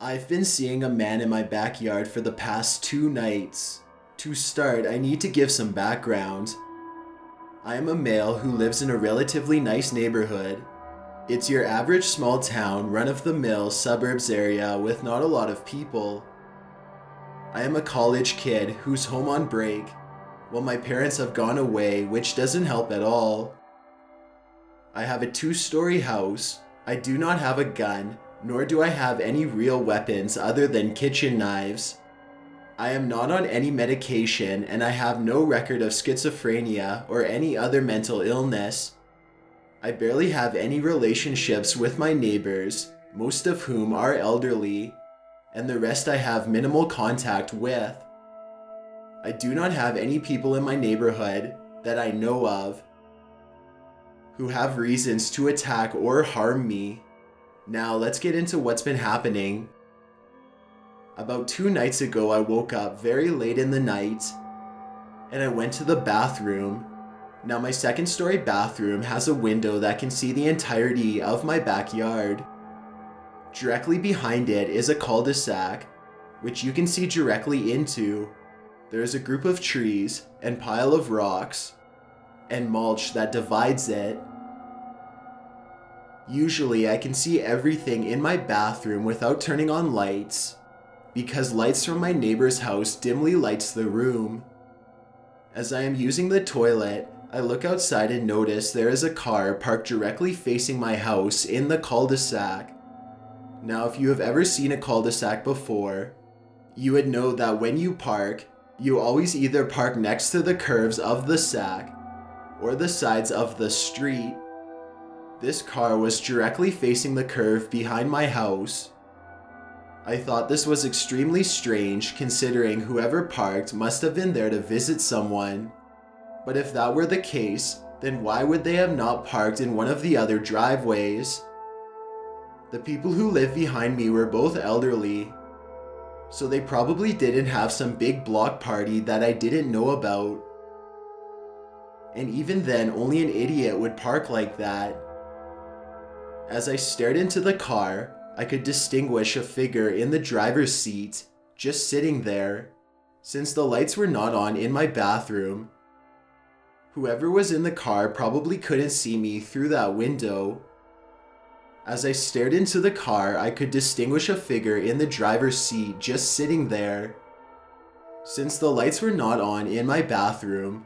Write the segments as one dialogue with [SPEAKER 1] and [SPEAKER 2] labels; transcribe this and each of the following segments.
[SPEAKER 1] I've been seeing a man in my backyard for the past 2 nights. To start, I need to give some background. I am a male who lives in a relatively nice neighborhood. It's your average small town, run-of-the-mill suburbs area with not a lot of people. I am a college kid who's home on break, while my parents have gone away, which doesn't help at all. I have a 2-story house. I do not have a gun, nor do I have any real weapons other than kitchen knives. I am not on any medication and I have no record of schizophrenia or any other mental illness. I barely have any relationships with my neighbors, most of whom are elderly, and the rest I have minimal contact with. I do not have any people in my neighborhood that I know of who have reasons to attack or harm me. Now let's get into what's been happening. About 2 nights ago, I woke up very late in the night and I went to the bathroom. Now my 2nd-story bathroom has a window that can see the entirety of my backyard. Directly behind it is a cul-de-sac, which you can see directly into. There is a group of trees and pile of rocks and mulch that divides it. Usually I can see everything in my bathroom without turning on lights, because lights from my neighbor's house dimly lights the room. As I am using the toilet, I look outside and notice there is a car parked directly facing my house in the cul-de-sac. Now if you have ever seen a cul-de-sac before, you would know that when you park, you always either park next to the curves of the sack or the sides of the street. This car was directly facing the curve behind my house. I thought this was extremely strange considering whoever parked must have been there to visit someone. But if that were the case, then why would they have not parked in one of the other driveways? The people who live behind me were both elderly, so they probably didn't have some big block party that I didn't know about. And even then, only an idiot would park like that. As I stared into the car, I could distinguish a figure in the driver's seat, just sitting there, since the lights were not on in my bathroom. Whoever was in the car probably couldn't see me through that window. As I stared into the car, I could distinguish a figure in the driver's seat just sitting there. Since the lights were not on in my bathroom,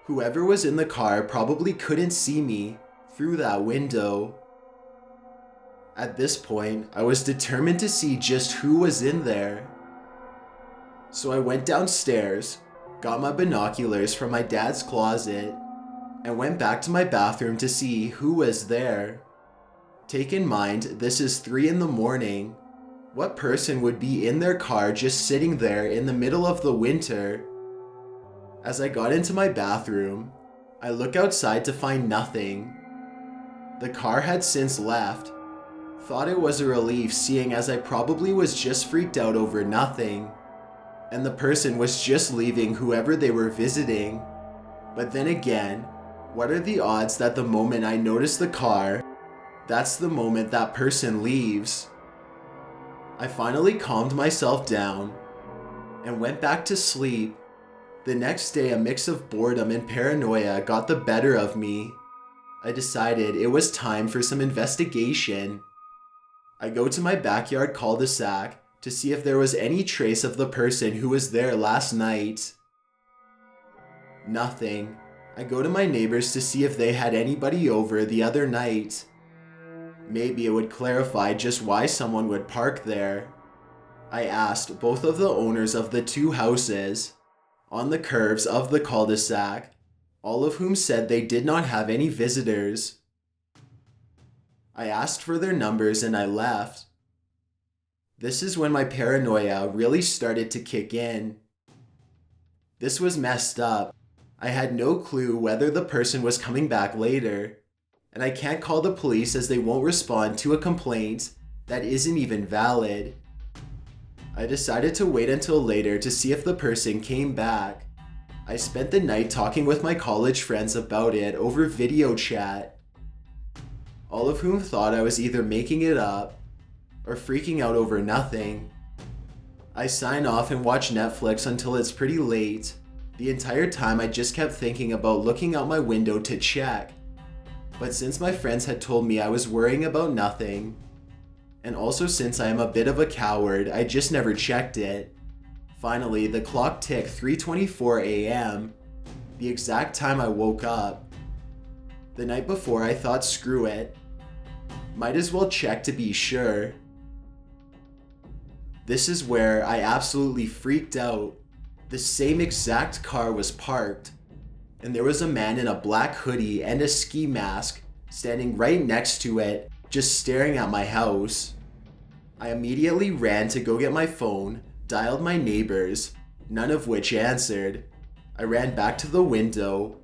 [SPEAKER 1] whoever was in the car probably couldn't see me through that window. At this point, I was determined to see just who was in there. So I went downstairs, got my binoculars from my dad's closet, and went back to my bathroom to see who was there. Take in mind, this is 3 in the morning. What person would be in their car just sitting there in the middle of the winter? As I got into my bathroom, I look outside to find nothing. The car had since left. Thought it was a relief seeing as I probably was just freaked out over nothing, and the person was just leaving whoever they were visiting. But then again, what are the odds that the moment I notice the car, that's the moment that person leaves? I finally calmed myself down and went back to sleep. The next day, a mix of boredom and paranoia got the better of me. I decided it was time for some investigation. I go to my backyard cul-de-sac to see if there was any trace of the person who was there last night. Nothing. I go to my neighbors to see if they had anybody over the other night. Maybe it would clarify just why someone would park there. I asked both of the owners of the 2 houses on the curves of the cul-de-sac, all of whom said they did not have any visitors. I asked for their numbers and I left. This is when my paranoia really started to kick in. This was messed up. I had no clue whether the person was coming back later, and I can't call the police as they won't respond to a complaint that isn't even valid. I decided to wait until later to see if the person came back. I spent the night talking with my college friends about it over video chat, all of whom thought I was either making it up or freaking out over nothing. I sign off and watch Netflix until it's pretty late. The entire time I just kept thinking about looking out my window to check. But since my friends had told me I was worrying about nothing, and also since I am a bit of a coward, I just never checked it. Finally, the clock ticked 3:24 a.m., the exact time I woke up. The night before I thought screw it, might as well check to be sure. This is where I absolutely freaked out. The same exact car was parked, and there was a man in a black hoodie and a ski mask standing right next to it, just staring at my house. I immediately ran to go get my phone, dialed my neighbors, none of which answered. I ran back to the window,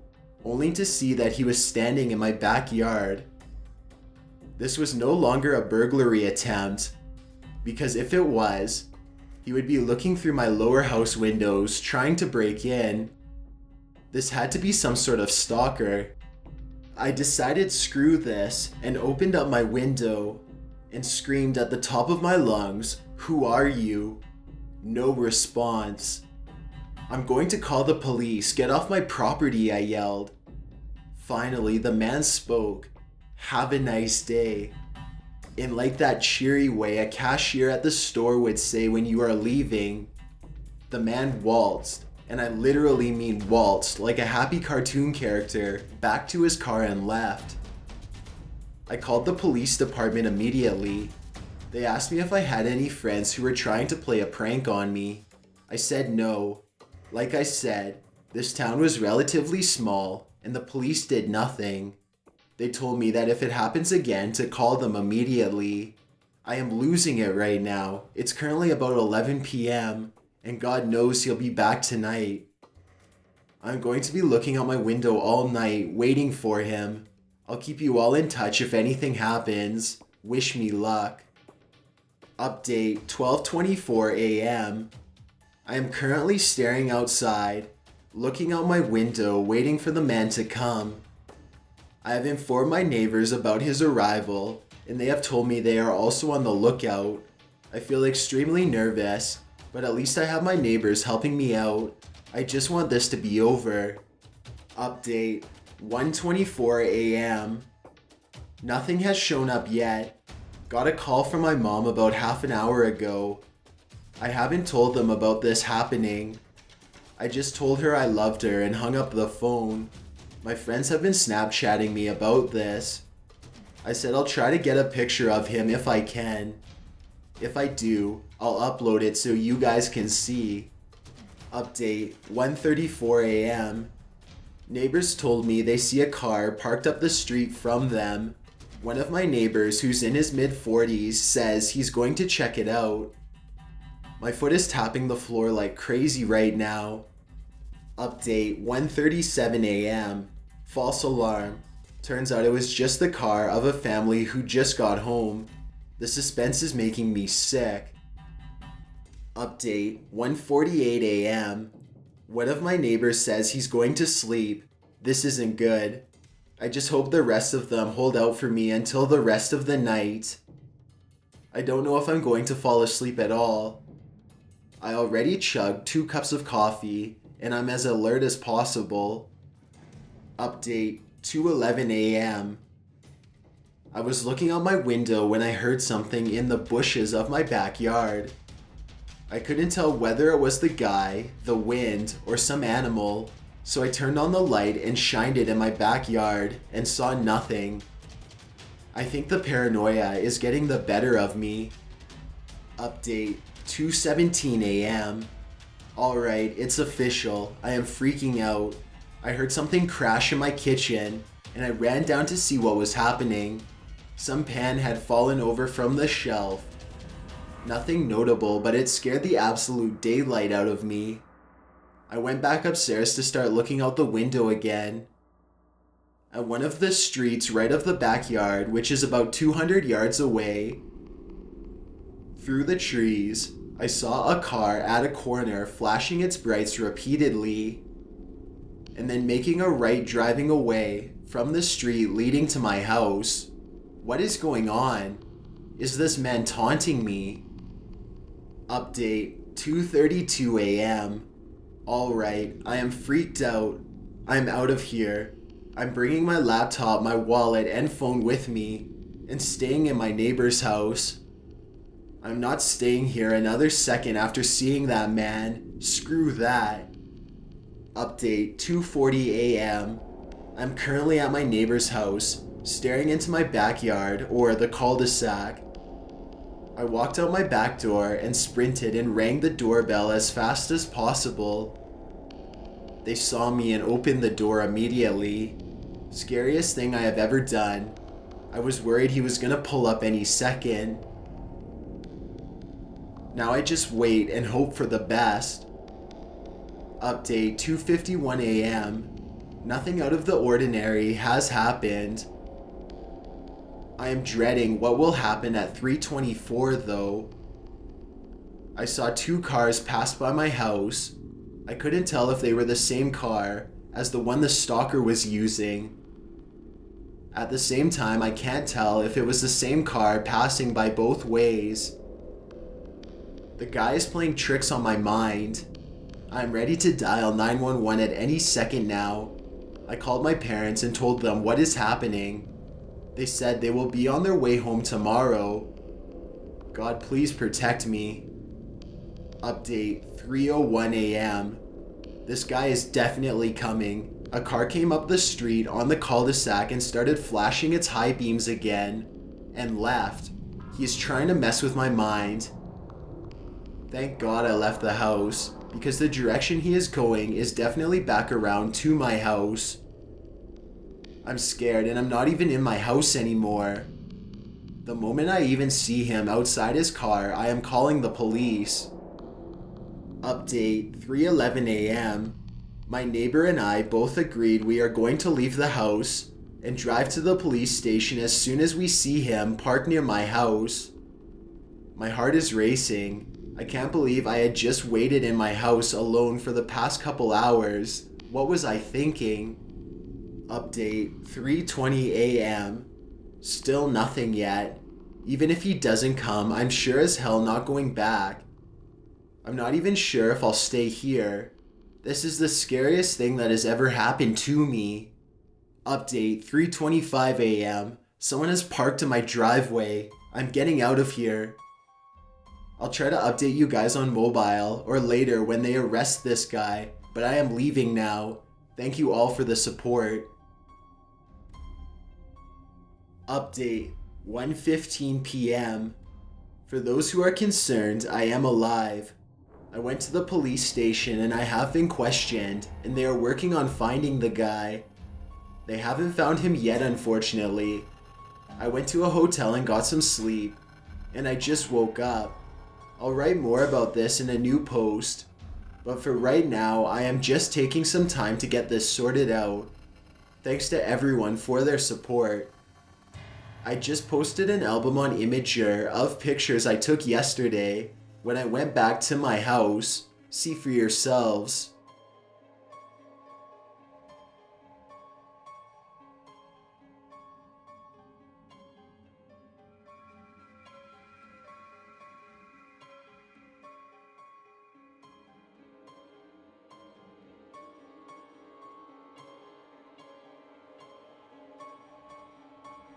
[SPEAKER 1] only to see that he was standing in my backyard. This was no longer a burglary attempt, because if it was, he would be looking through my lower house windows trying to break in. This had to be some sort of stalker. I decided screw this and opened up my window and screamed at the top of my lungs, "Who are you?" No response. "I'm going to call the police. Get off my property," I yelled. Finally, the man spoke. "Have a nice day." In like that cheery way a cashier at the store would say when you are leaving. The man waltzed, and I literally mean waltzed, like a happy cartoon character, back to his car and left. I called the police department immediately. They asked me if I had any friends who were trying to play a prank on me. I said no. Like I said, this town was relatively small, and the police did nothing. They told me that if it happens again to call them immediately. I am losing it right now. It's currently about 11 p.m., and God knows he'll be back tonight. I'm going to be looking out my window all night, waiting for him. I'll keep you all in touch if anything happens. Wish me luck. Update 12:24 a.m. I am currently staring outside, looking out my window, waiting for the man to come. I have informed my neighbors about his arrival, and they have told me they are also on the lookout. I feel extremely nervous, but at least I have my neighbors helping me out. I just want this to be over. Update 1:24 a.m. Nothing has shown up yet. Got a call from my mom about half an hour ago. I haven't told them about this happening. I just told her I loved her and hung up the phone. My friends have been Snapchatting me about this. I said I'll try to get a picture of him if I can. If I do, I'll upload it so you guys can see. Update 1:34 a.m. Neighbors told me they see a car parked up the street from them. One of my neighbors, who's in his mid-40s, says he's going to check it out. My foot is tapping the floor like crazy right now. Update 1:37 a.m. False alarm. Turns out it was just the car of a family who just got home. The suspense is making me sick. Update 1:48 a.m. One of my neighbors says he's going to sleep. This isn't good. I just hope the rest of them hold out for me until the rest of the night. I don't know if I'm going to fall asleep at all. I already chugged 2 cups of coffee, and I'm as alert as possible. Update 2:11 a.m. I was looking out my window when I heard something in the bushes of my backyard. I couldn't tell whether it was the guy, the wind, or some animal, so I turned on the light and shined it in my backyard and saw nothing. I think the paranoia is getting the better of me. Update 2:17 a.m. Alright, it's official. I am freaking out. I heard something crash in my kitchen, and I ran down to see what was happening. Some pan had fallen over from the shelf. Nothing notable, but it scared the absolute daylight out of me. I went back upstairs to start looking out the window again. At one of the streets right of the backyard, which is about 200 yards away, through the trees, I saw a car at a corner flashing its brights repeatedly, and then making a right driving away from the street leading to my house. What is going on? Is this man taunting me? Update 2:32 a.m. Alright, I am freaked out. I'm out of here. I'm bringing my laptop, my wallet, and phone with me, and staying in my neighbor's house. I'm not staying here another second after seeing that man. Screw that. Update 2:40 a.m. I'm currently at my neighbor's house, staring into my backyard, or the cul-de-sac. I walked out my back door and sprinted and rang the doorbell as fast as possible. They saw me and opened the door immediately. Scariest thing I have ever done. I was worried he was gonna pull up any second. Now I just wait and hope for the best. Update 2:51 a.m. Nothing out of the ordinary has happened. I am dreading what will happen at 3:24 though. I saw 2 cars pass by my house. I couldn't tell if they were the same car as the one the stalker was using. At the same time, I can't tell if it was the same car passing by both ways. The guy is playing tricks on my mind. I'm ready to dial 911 at any second now. I called my parents and told them what is happening. They said they will be on their way home tomorrow. God, please protect me. Update 3:01 a.m. This guy is definitely coming. A car came up the street on the cul-de-sac and started flashing its high beams again, and left. He is trying to mess with my mind. Thank God I left the house, because the direction he is going is definitely back around to my house. I'm scared and I'm not even in my house anymore. The moment I even see him outside his car, I am calling the police. Update 3:11 a.m. My neighbor and I both agreed we are going to leave the house and drive to the police station as soon as we see him parked near my house. My heart is racing. I can't believe I had just waited in my house alone for the past couple hours. What was I thinking? Update 3:20 a.m. Still nothing yet. Even if he doesn't come, I'm sure as hell not going back. I'm not even sure if I'll stay here. This is the scariest thing that has ever happened to me. Update 3:25 a.m. Someone has parked in my driveway. I'm getting out of here. I'll try to update you guys on mobile or later when they arrest this guy, but I am leaving now. Thank you all for the support. Update 1:15 p.m. For those who are concerned, I am alive. I went to the police station and I have been questioned, and they are working on finding the guy. They haven't found him yet, unfortunately. I went to a hotel and got some sleep, and I just woke up. I'll write more about this in a new post, but for right now, I am just taking some time to get this sorted out. Thanks to everyone for their support. I just posted an album on Imager of pictures I took yesterday when I went back to my house. See for yourselves.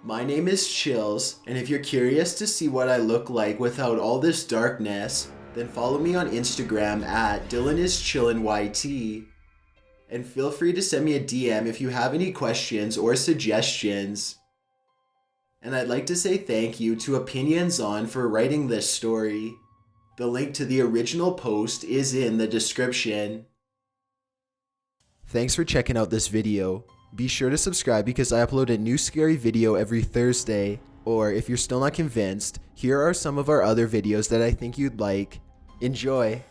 [SPEAKER 1] My name is Chills, and if you're curious to see what I look like without all this darkness, then follow me on Instagram at DylanIsChillinYT. And feel free to send me a DM if you have any questions or suggestions. And I'd like to say thank you to Opinionson for writing this story. The link to the original post is in the description. Thanks for checking out this video. Be sure to subscribe because I upload a new scary video every Thursday. Or if you're still not convinced, here are some of our other videos that I think you'd like. Enjoy!